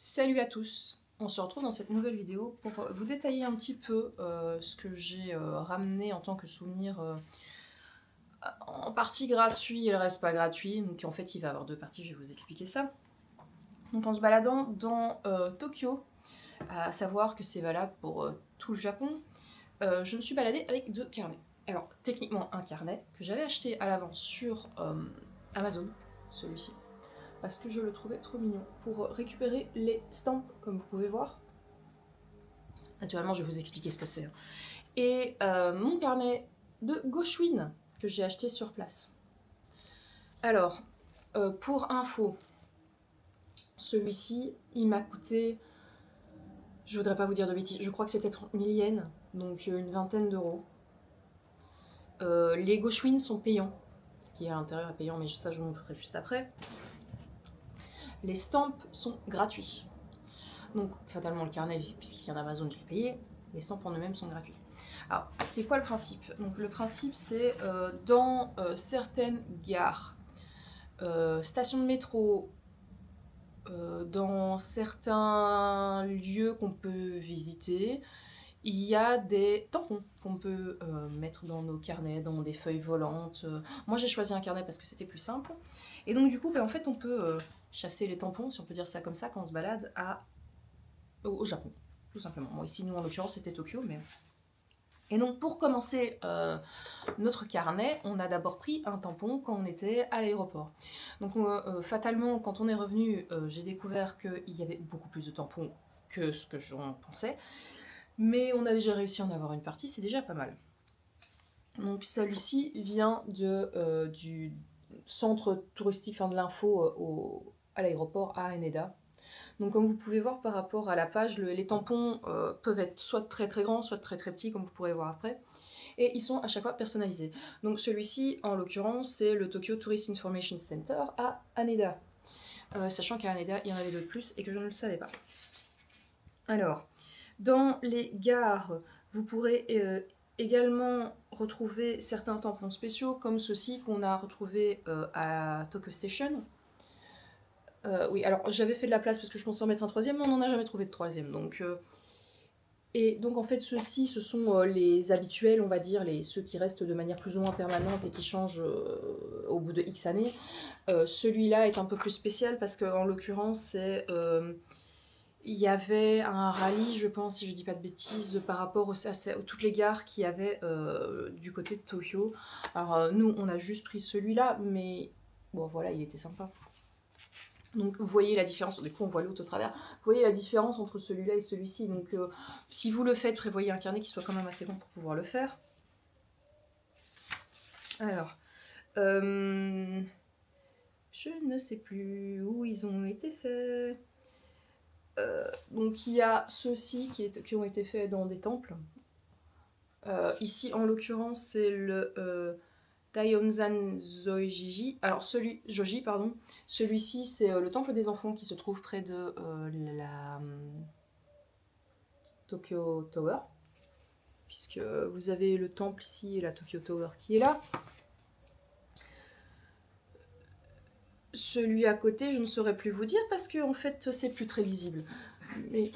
Salut à tous, on se retrouve dans cette nouvelle vidéo pour vous détailler un petit peu ce que j'ai ramené en tant que souvenir en partie gratuit et le reste pas gratuit. Donc en fait il va y avoir deux parties, je vais vous expliquer ça. Donc en se baladant dans Tokyo, à savoir que c'est valable pour tout le Japon, je me suis baladée avec deux carnets. Alors techniquement un carnet que j'avais acheté à l'avance sur Amazon, celui-ci, parce que je le trouvais trop mignon, pour récupérer les stamps, comme vous pouvez voir. Naturellement, je vais vous expliquer ce que c'est. Et mon carnet de Gauchouine, que j'ai acheté sur place. Alors, pour info, celui-ci, il m'a coûté, je voudrais pas vous dire de bêtises, je crois que c'était 30 000 yens, donc une vingtaine d'euros. Les Gauchouines sont payants, ce qui est à l'intérieur est payant, mais ça je vous montrerai juste après. Les stamps sont gratuits. Donc, fatalement, le carnet, puisqu'il vient d'Amazon, je l'ai payé. Les stamps en eux-mêmes sont gratuits. Alors, c'est quoi le principe? Donc, le principe, c'est dans certaines gares, stations de métro, dans certains lieux qu'on peut visiter, il y a des tampons qu'on peut mettre dans nos carnets, dans des feuilles volantes. Moi, j'ai choisi un carnet parce que c'était plus simple. Et donc, du coup, en fait, on peut chasser les tampons, si on peut dire ça comme ça, quand on se balade au Japon, tout simplement. Bon, ici, nous, en l'occurrence, c'était Tokyo, mais... Et donc, pour commencer notre carnet, on a d'abord pris un tampon quand on était à l'aéroport. Donc, fatalement, quand on est revenu, j'ai découvert qu'il y avait beaucoup plus de tampons que ce que j'en pensais. Mais on a déjà réussi à en avoir une partie, c'est déjà pas mal. Donc, celui-ci vient du centre touristique, enfin de l'info à l'aéroport à Haneda. Donc comme vous pouvez voir par rapport à la page, les tampons peuvent être soit très très grands, soit très très petits, comme vous pourrez voir après. Et ils sont à chaque fois personnalisés. Donc celui-ci, en l'occurrence, c'est le Tokyo Tourist Information Center à Haneda. Sachant qu'à Haneda, il y en avait deux de plus et que je ne le savais pas. Alors, dans les gares, vous pourrez également retrouver certains tampons spéciaux, comme ceux-ci qu'on a retrouvés à Tokyo Station. Oui, alors j'avais fait de la place parce que je pensais en mettre un troisième, mais on n'en a jamais trouvé de troisième. Et donc en fait, ceux-ci, ce sont les habituels, on va dire, ceux qui restent de manière plus ou moins permanente et qui changent au bout de X années. Celui-là est un peu plus spécial parce qu'en l'occurrence, il y avait un rallye, je pense, si je dis pas de bêtises, par rapport à toutes les gares qu'il y avait du côté de Tokyo. Alors nous, on a juste pris celui-là, mais bon voilà, il était sympa. Donc vous voyez la différence, du coup on voit l'autre au travers, vous voyez la différence entre celui-là et celui-ci. Donc si vous le faites, prévoyez un carnet qui soit quand même assez grand pour pouvoir le faire. Alors, je ne sais plus où ils ont été faits. Donc il y a ceux-ci qui ont été faits dans des temples. Ici en l'occurrence c'est le Taiyonzan Zoijiji. Alors Joji, pardon. Celui-ci c'est le temple des enfants qui se trouve près de la Tokyo Tower. Puisque vous avez le temple ici et la Tokyo Tower qui est là. Celui à côté, je ne saurais plus vous dire parce que en fait c'est plus très lisible. Mais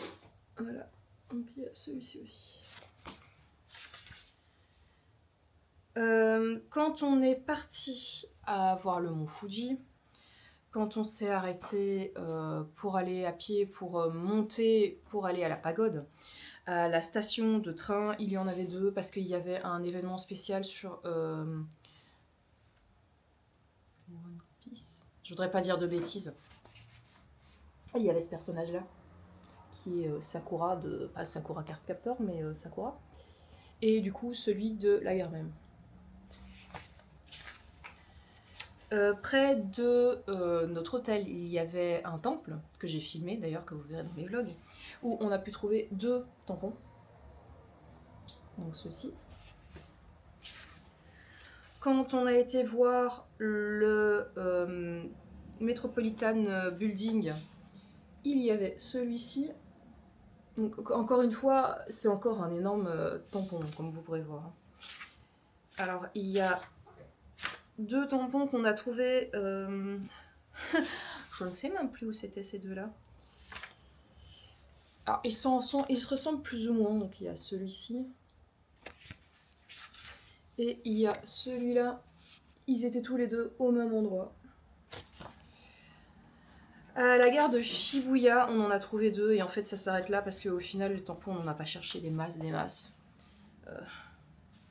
voilà. Donc il y a celui-ci aussi. Quand on est parti à voir le mont Fuji, quand on s'est arrêté pour aller à pied, pour monter, pour aller à la pagode, à la station de train, il y en avait deux parce qu'il y avait un événement spécial sur One Piece. Je voudrais pas dire de bêtises. Il y avait ce personnage-là qui est Sakura pas Sakura Card Captor, mais Sakura. Et du coup, celui de la guerre même. Près de notre hôtel, il y avait un temple, que j'ai filmé d'ailleurs, que vous verrez dans mes vlogs, où on a pu trouver deux tampons. Donc ceux-ci. Quand on a été voir le Metropolitan Building, il y avait celui-ci. Donc encore une fois, c'est encore un énorme tampon, comme vous pourrez voir. Alors il y a deux tampons qu'on a trouvés. Je ne sais même plus où c'était ces deux-là. Alors, ils se ressemblent plus ou moins. Donc, il y a celui-ci. Et il y a celui-là. Ils étaient tous les deux au même endroit. À la gare de Shibuya, on en a trouvé 2. Et en fait, ça s'arrête là parce qu'au final, les tampons, on n'en a pas cherché des masses, des masses.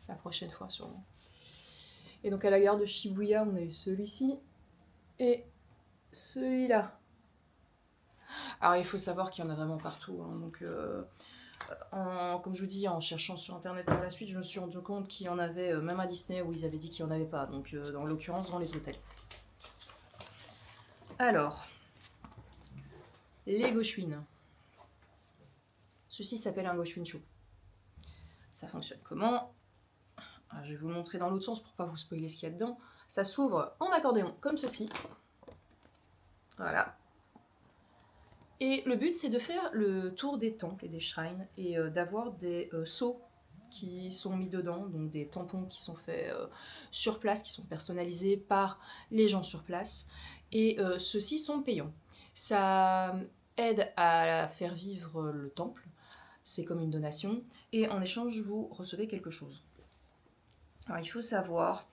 La prochaine fois, sûrement. Et donc, à la gare de Shibuya, on a eu celui-ci. Et celui-là. Alors, il faut savoir qu'il y en a vraiment partout. Hein. Donc, comme je vous dis, en cherchant sur internet par la suite, je me suis rendu compte qu'il y en avait même à Disney où ils avaient dit qu'il n'y en avait pas. Donc, dans l'occurrence, dans les hôtels. Alors, les Goshwin. Ceci s'appelle un Goshwin Show. Ça fonctionne comment? Alors, je vais vous montrer dans l'autre sens pour pas vous spoiler ce qu'il y a dedans. Ça s'ouvre en accordéon, comme ceci. Voilà. Et le but, c'est de faire le tour des temples et des shrines et d'avoir des seaux qui sont mis dedans, donc des tampons qui sont faits sur place, qui sont personnalisés par les gens sur place. Et ceux-ci sont payants. Ça aide à faire vivre le temple, c'est comme une donation, et en échange, vous recevez quelque chose. Alors, il faut savoir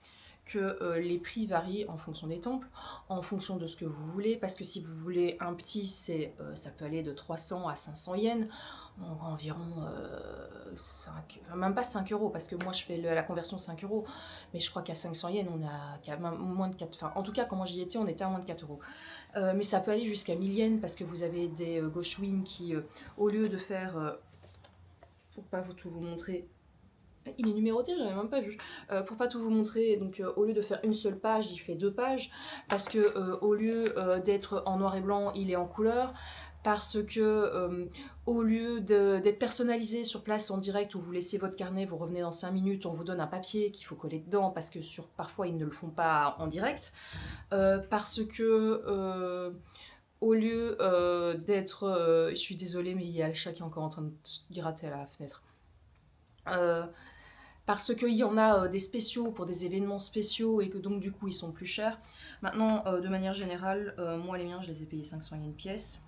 que les prix varient en fonction des temples, en fonction de ce que vous voulez, parce que si vous voulez un petit, ça peut aller de 300 à 500 yens, donc environ 5, enfin, même pas 5 euros, parce que moi je fais la conversion 5 euros, mais je crois qu'à 500 yens, on a qu'à moins de 4, enfin en tout cas quand moi j'y étais, on était à moins de 4 euros. Mais ça peut aller jusqu'à 1000 yens, parce que vous avez des Goshwin qui, au lieu de faire, pour pas tout vous montrer, il est numéroté, j'en ai même pas vu. Pour pas tout vous montrer, donc au lieu de faire une seule page, il fait 2 pages, parce que au lieu d'être en noir et blanc, il est en couleur, parce que au lieu d'être personnalisé sur place en direct où vous laissez votre carnet, vous revenez dans 5 minutes, on vous donne un papier qu'il faut coller dedans, parce que parfois ils ne le font pas en direct, parce que au lieu d'être... je suis désolée, mais il y a le chat qui est encore en train de gratter à la fenêtre. Parce qu'il y en a des spéciaux pour des événements spéciaux et que donc du coup ils sont plus chers. Maintenant, de manière générale, moi les miens je les ai payés 500 yens pièce.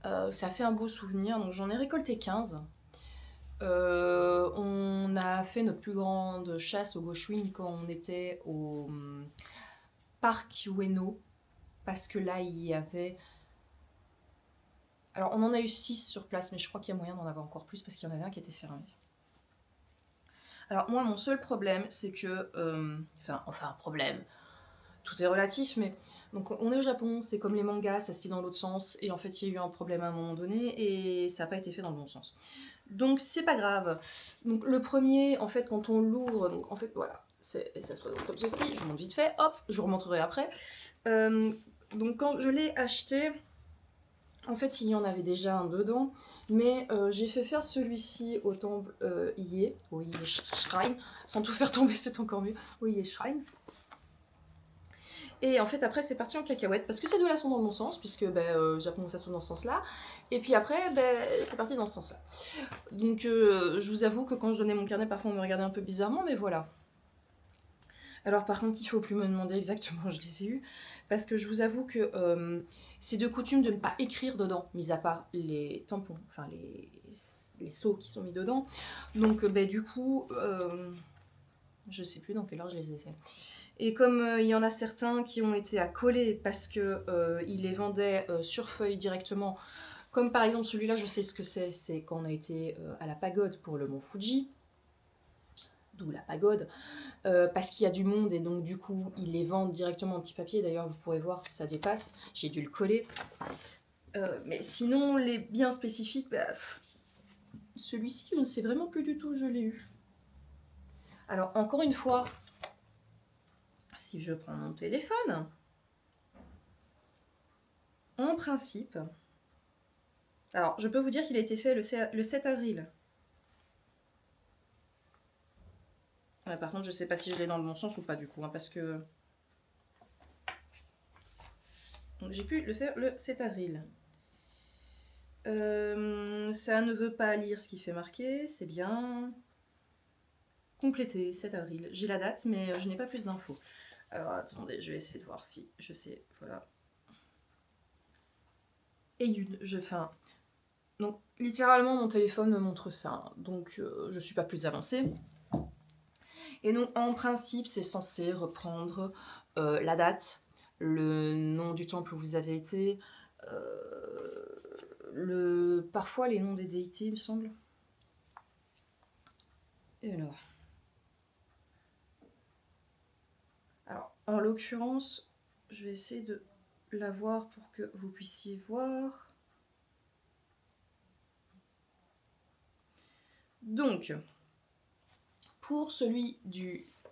Ça fait un beau souvenir, donc j'en ai récolté 15. On a fait notre plus grande chasse au Goshwin quand on était au parc Ueno, parce que là il y avait... Alors on en a eu 6 sur place, mais je crois qu'il y a moyen d'en avoir encore plus parce qu'il y en avait un qui était fermé. Alors moi, mon seul problème, c'est que... Enfin, un problème, tout est relatif, mais... Donc on est au Japon, c'est comme les mangas, ça se lit dans l'autre sens, et en fait il y a eu un problème à un moment donné, et ça n'a pas été fait dans le bon sens. Donc c'est pas grave. Donc le premier, en fait, quand on l'ouvre, donc en fait, voilà, ça se présente comme ceci, je vous montre vite fait, hop, je vous remontrerai après. Donc quand je l'ai acheté, en fait il y en avait déjà un dedans, mais j'ai fait faire celui-ci au temple Ie Shrine, sans tout faire tomber, c'est encore mieux, au Ie Shrine. Et en fait après c'est parti en cacahuète, parce que ces deux-là sont dans le bon sens, puisque Japon ça sonne dans ce sens-là, et puis après c'est parti dans ce sens-là. Donc je vous avoue que quand je donnais mon carnet, parfois on me regardait un peu bizarrement, mais voilà. Alors par contre il faut plus me demander exactement où je les ai eus, parce que je vous avoue que c'est de coutume de ne pas écrire dedans, mis à part les tampons, enfin les seaux qui sont mis dedans. Donc du coup, je sais plus dans quelle heure je les ai faits. Et comme il y en a certains qui ont été à coller parce que ils les vendaient sur feuille directement, comme par exemple celui-là, je sais ce que c'est quand on a été à la pagode pour le mont Fuji, d'où la pagode, parce qu'il y a du monde et donc du coup ils les vendent directement en petit papier. D'ailleurs vous pourrez voir que ça dépasse, j'ai dû le coller. Mais sinon les bien spécifiques, celui-ci je ne sais vraiment plus du tout où je l'ai eu. Alors encore une fois, si je prends mon téléphone, en principe, alors je peux vous dire qu'il a été fait le 7 avril. Ouais, par contre je sais pas si je l'ai dans le bon sens ou pas du coup, hein, parce que... Donc j'ai pu le faire le 7 avril. Ça ne veut pas lire ce qui fait marquer, c'est bien. Complété, 7 avril. J'ai la date, mais je n'ai pas plus d'infos. Alors attendez, je vais essayer de voir si je sais. Voilà. Et une, Donc littéralement mon téléphone me montre ça, donc je suis pas plus avancée. Et donc en principe c'est censé reprendre la date, le nom du temple où vous avez été, parfois les noms des déités il me semble. Et alors en l'occurrence, je vais essayer de la voir pour que vous puissiez voir. Donc, pour celui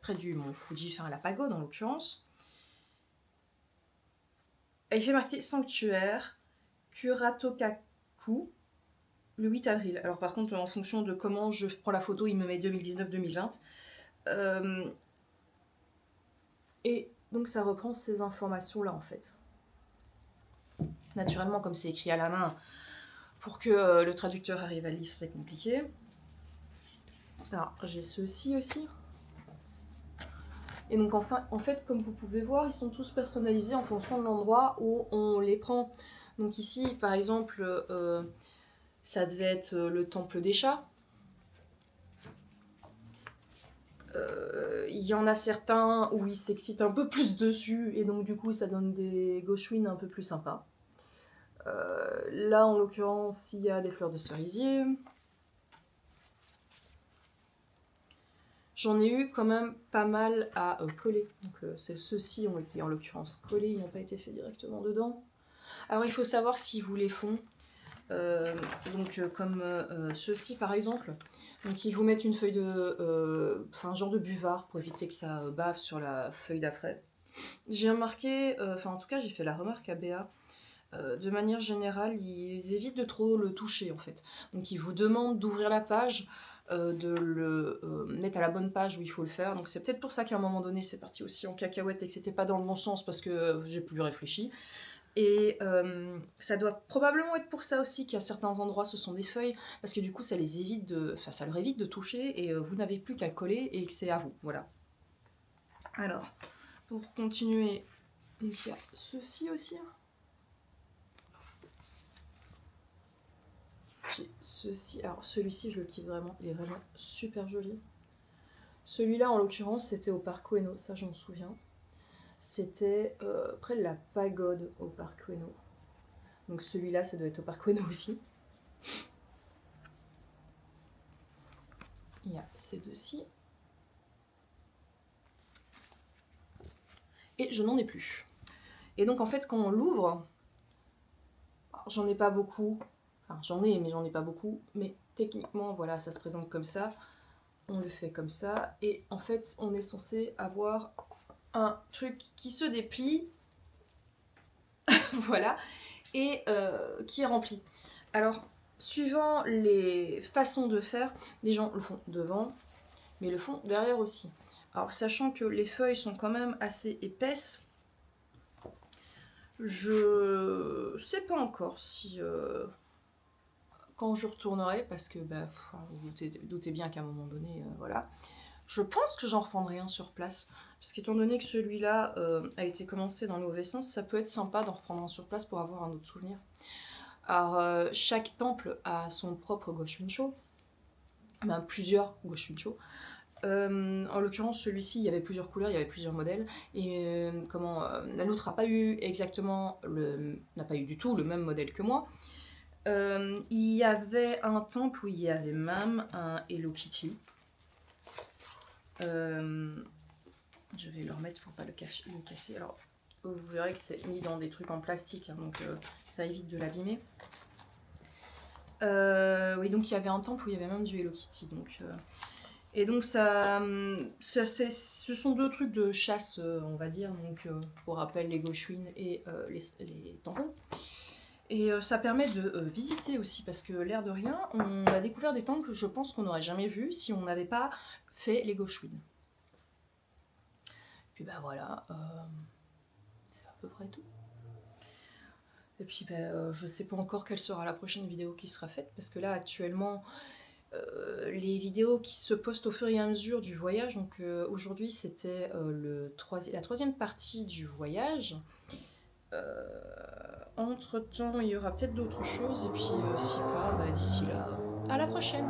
près du mont Fuji, enfin la pagode en l'occurrence, il fait marquer sanctuaire Kuratokaku le 8 avril. Alors par contre, en fonction de comment je prends la photo, il me met 2019-2020. Et donc ça reprend ces informations-là en fait. Naturellement, comme c'est écrit à la main, pour que le traducteur arrive à lire, c'est compliqué. Alors j'ai ceci aussi. Et donc enfin, en fait, comme vous pouvez voir, ils sont tous personnalisés en fonction de l'endroit où on les prend. Donc ici, par exemple, ça devait être le temple des chats. Il y en a certains où ils s'excitent un peu plus dessus, et donc du coup ça donne des gauchouines un peu plus sympas. Là, en l'occurrence, il y a des fleurs de cerisier. J'en ai eu quand même pas mal à coller. Donc ceux-ci ont été en l'occurrence collés, ils n'ont pas été faits directement dedans. Alors il faut savoir s'ils vous les font. Comme ceux-ci par exemple. Donc ils vous mettent une feuille de... un genre de buvard pour éviter que ça bave sur la feuille d'après. J'ai remarqué, en tout cas j'ai fait la remarque à Béa, de manière générale, ils évitent de trop le toucher en fait. Donc ils vous demandent d'ouvrir la page, de le mettre à la bonne page où il faut le faire. Donc c'est peut-être pour ça qu'à un moment donné c'est parti aussi en cacahuète et que c'était pas dans le bon sens parce que j'ai plus réfléchi. Et ça doit probablement être pour ça aussi qu'à certains endroits ce sont des feuilles, parce que du coup ça les évite ça leur évite de toucher et vous n'avez plus qu'à le coller et que c'est à vous. Voilà. Alors, pour continuer, donc il y a ceci aussi. J'ai ceci. Alors celui-ci je le kiffe vraiment, il est vraiment super joli. Celui-là en l'occurrence c'était au parc Ueno, ça je m'en souviens. C'était près de la pagode au parc Ueno. Donc celui-là ça doit être au parc Ueno aussi. Il y a ces deux-ci. Et je n'en ai plus. Et donc en fait quand on l'ouvre, j'en ai pas beaucoup, enfin j'en ai mais j'en ai pas beaucoup, mais techniquement voilà ça se présente comme ça, on le fait comme ça, et en fait on est censé avoir un truc qui se déplie, voilà, et qui est rempli. Alors suivant les façons de faire, les gens le font devant, mais le font derrière aussi. Alors sachant que les feuilles sont quand même assez épaisses, je sais pas encore si quand je retournerai, parce que vous doutez bien qu'à un moment donné, voilà. Je pense que j'en reprendrai un sur place, parce qu'étant donné que celui-là a été commencé dans le mauvais sens, ça peut être sympa d'en reprendre un sur place pour avoir un autre souvenir. Alors chaque temple a son propre Goshincho, plusieurs Goshincho. En l'occurrence, celui-ci, il y avait plusieurs couleurs, il y avait plusieurs modèles, et la loutre n'a pas eu du tout le même modèle que moi. Il y avait un temple où il y avait même un Hello Kitty. Je vais le remettre pour pas le casser. Alors, vous verrez que c'est mis dans des trucs en plastique, hein, donc ça évite de l'abîmer. Oui, donc il y avait un temple où il y avait même du Hello Kitty. Et donc ce sont deux trucs de chasse, on va dire, donc pour rappel les gauchouines et les tampons. Et ça permet de visiter aussi, parce que l'air de rien, on a découvert des temples que je pense qu'on n'aurait jamais vus si on n'avait pas fait les gauchouines. Puis voilà, c'est à peu près tout. Et puis je sais pas encore quelle sera la prochaine vidéo qui sera faite, parce que là actuellement les vidéos qui se postent au fur et à mesure du voyage, donc aujourd'hui c'était la troisième partie du voyage. Entre-temps, il y aura peut-être d'autres choses et puis si pas, bah, d'ici là, à la prochaine!